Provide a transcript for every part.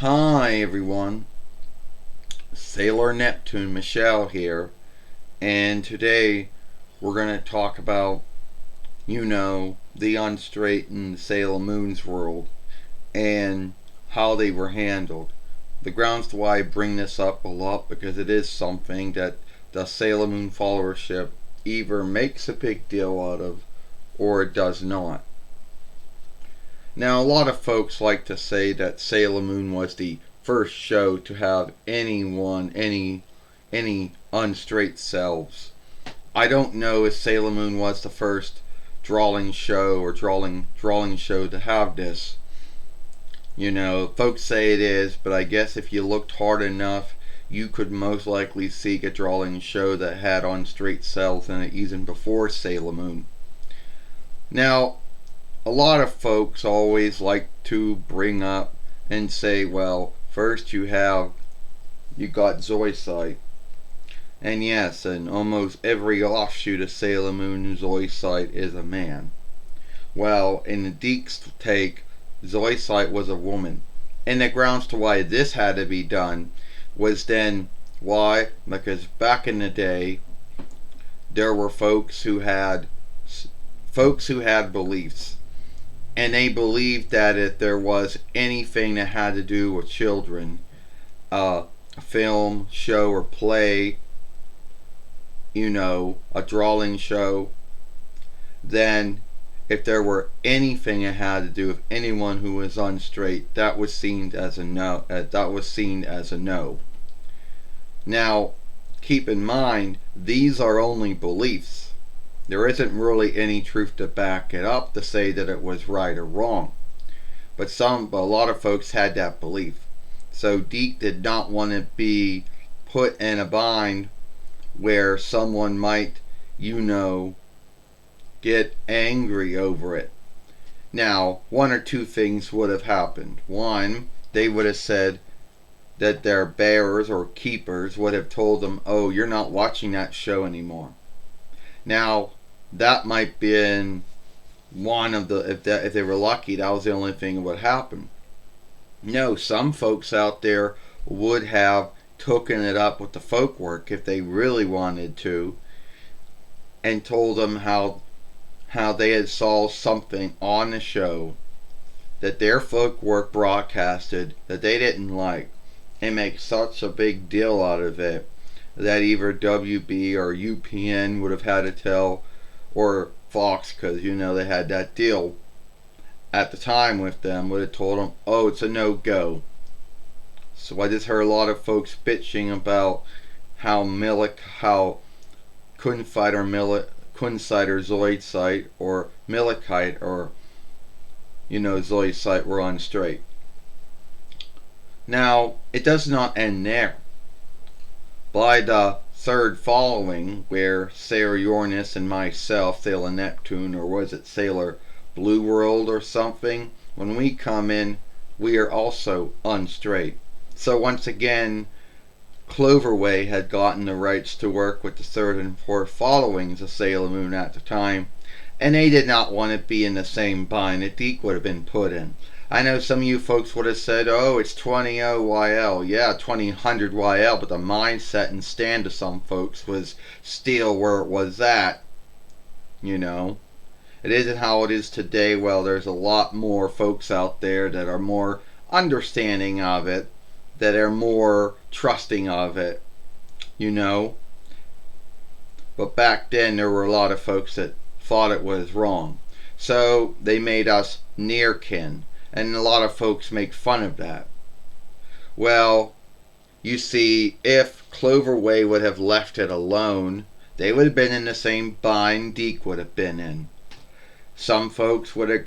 Hi everyone, Sailor Neptune Michelle here, and today we're going to talk about, the Unstraight and Sailor Moon's world and how they were handled. The grounds to why I bring this up a lot because it is something that the Sailor Moon followership either makes a big deal out of or it does not. Now, a lot of folks like to say that Sailor Moon was the first show to have any unstraight selves. I don't know if Sailor Moon was the first drawing show or drawing show to have this. Folks say it is, but I guess if you looked hard enough, you could most likely see a drawing show that had unstraight cells in it even before Sailor Moon. Now, a lot of folks always like to bring up and say, well, first you got Zoisite. And yes, and almost every offshoot of Sailor Moon, Zoisite is a man. Well, in the Dic's take, Zoisite was a woman. And the grounds to why this had to be done was then, why? Because back in the day, there were folks who had beliefs. And they believed that if there was anything that had to do with children, a film, show, or play, a drawing show, then if there were anything that had to do with anyone who was unstraight, that was seen as a no. Now, keep in mind, these are only beliefs. There isn't really any truth to back it up to say that it was right or wrong. But a lot of folks had that belief. So Dic did not want to be put in a bind where someone might, get angry over it. Now, one or two things would have happened. One, they would have said that their bearers or keepers would have told them, oh, you're not watching that show anymore. Now, that might be in one of the, if they were lucky, that was the only thing that would happen. No, some folks out there would have taken it up with the folk work if they really wanted to, and told them how they had saw something on the show that their folk work broadcasted that they didn't like, and make such a big deal out of it that either WB or UPN would have had to tell, or Fox, because they had that deal at the time with them, would have told them, oh, it's a no-go. So I just heard a lot of folks bitching about how Kunzite or Zoisite or Milikite or Zoisite were unstraight. Now, it does not end there. By the third following, where Sailor Uranus and myself, Sailor Neptune, or was it Sailor Blue World or something, when we come in, we are also unstraight. So once again, Cloverway had gotten the rights to work with the third and fourth followings of Sailor Moon at the time, and they did not want to be in the same bind that Dic would have been put in. I know some of you folks would have said, oh, it's 20-YL. Yeah, 2000-YL, but the mindset and stand of some folks was still where it was at. It isn't how it is today. Well, there's a lot more folks out there that are more understanding of it, that are more trusting of it, But back then, there were a lot of folks that thought it was wrong. So they made us near kin. And a lot of folks make fun of that. Well, you see, if Cloverway would have left it alone, they would have been in the same bind Dic would have been in. Some folks would have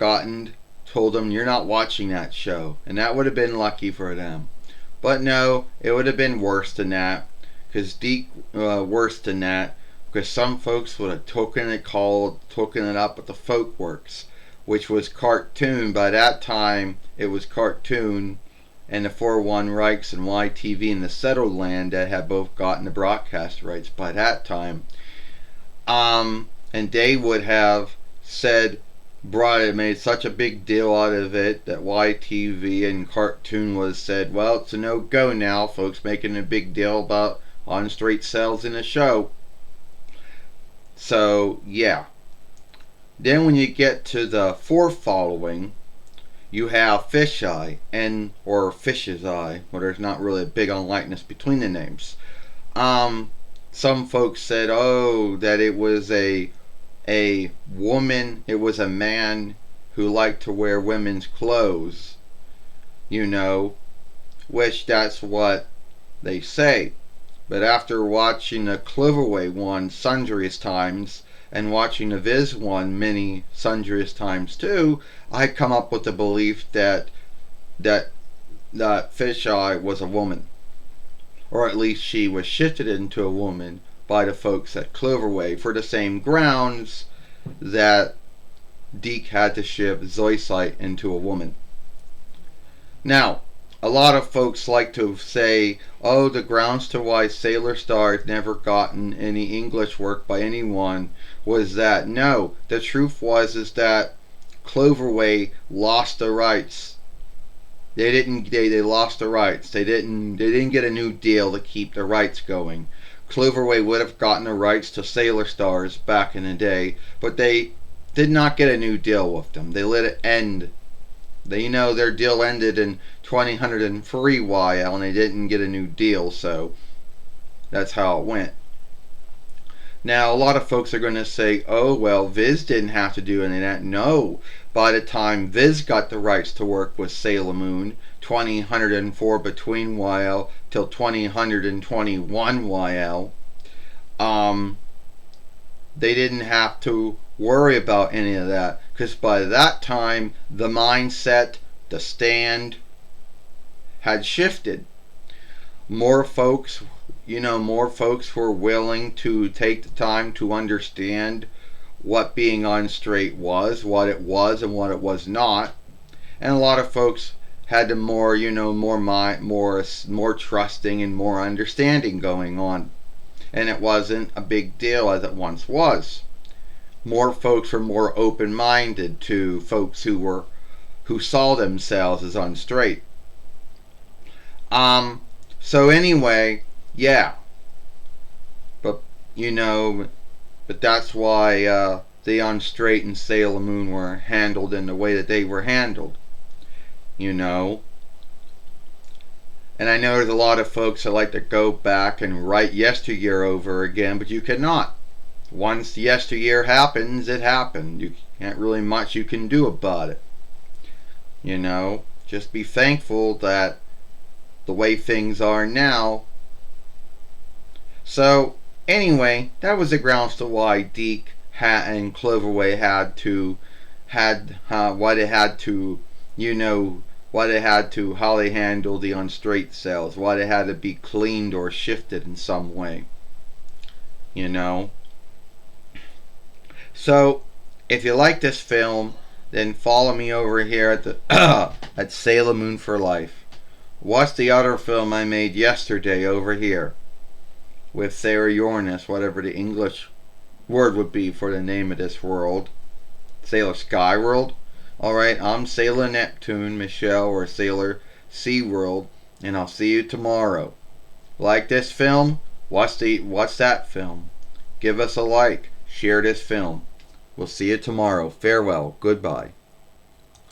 told them, you're not watching that show. And that would have been lucky for them. But no, it would have been worse than that. Because some folks would have taken it up with the folk works, which was cartoon. By that time, it was cartoon, and the 401 Reichs and YTV in the settled land that had both gotten the broadcast rights by that time. And they would have said made such a big deal out of it that YTV and Cartoon was said, well, it's a no-go now. Folks making a big deal about Unstraight sales in the show. So, yeah. Then when you get to the fourth following, you have Fisheye or Fish's Eye, where there's not really a big unlikeness between the names. Some folks said, oh, that it was a woman, it was a man who liked to wear women's clothes, which that's what they say. But after watching the Cloverway one sundriest times and watching the Viz one many sundriest times too, I come up with the belief that Fisheye was a woman, or at least she was shifted into a woman by the folks at Cloverway for the same grounds that Dic had to shift Zoisite into a woman. Now, a lot of folks like to say, oh, the grounds to why Sailor Star has never gotten any English work by anyone was that, no, the truth is that Cloverway lost the rights. They lost the rights. They didn't get a new deal to keep the rights going. Cloverway would have gotten the rights to Sailor Stars back in the day, but they did not get a new deal with them. They let it end. Their deal ended in 2003 YL, and they didn't get a new deal, so that's how it went. Now, a lot of folks are going to say, oh, well, Viz didn't have to do any of that. No. By the time Viz got the rights to work with Sailor Moon, 2004 between YL till 2021 YL, they didn't have to worry about any of that, because by that time the mindset, the stand had shifted. More folks were willing to take the time to understand what being unstraight was, what it was and what it was not. And a lot of folks had the more trusting and more understanding going on. And it wasn't a big deal as it once was. More folks were more open-minded to folks who saw themselves as unstraight. So anyway, yeah. But that's why the Unstraight and Sailor Moon were handled in the way that they were handled. And I know there's a lot of folks that like to go back and write yesteryear over again, but you cannot. Once yesteryear happens, it happened. You can't really much you can do about it. Just be thankful that the way things are now. So anyway, that was the grounds to why Dic and Cloverway how they handled the unstraight cells, why they had to be cleaned or shifted in some way. So if you like this film, then follow me over here at the at Sailor Moon for Life. Watch the other film I made yesterday over here with Sarah Uranus, whatever the English word would be for the name of this world. Sailor Sky World. Alright, I'm Sailor Neptune, Michelle, or Sailor Sea World, and I'll see you tomorrow. Like this film? Watch that film. Give us a like. Share this film. We'll see you tomorrow. Farewell. Goodbye.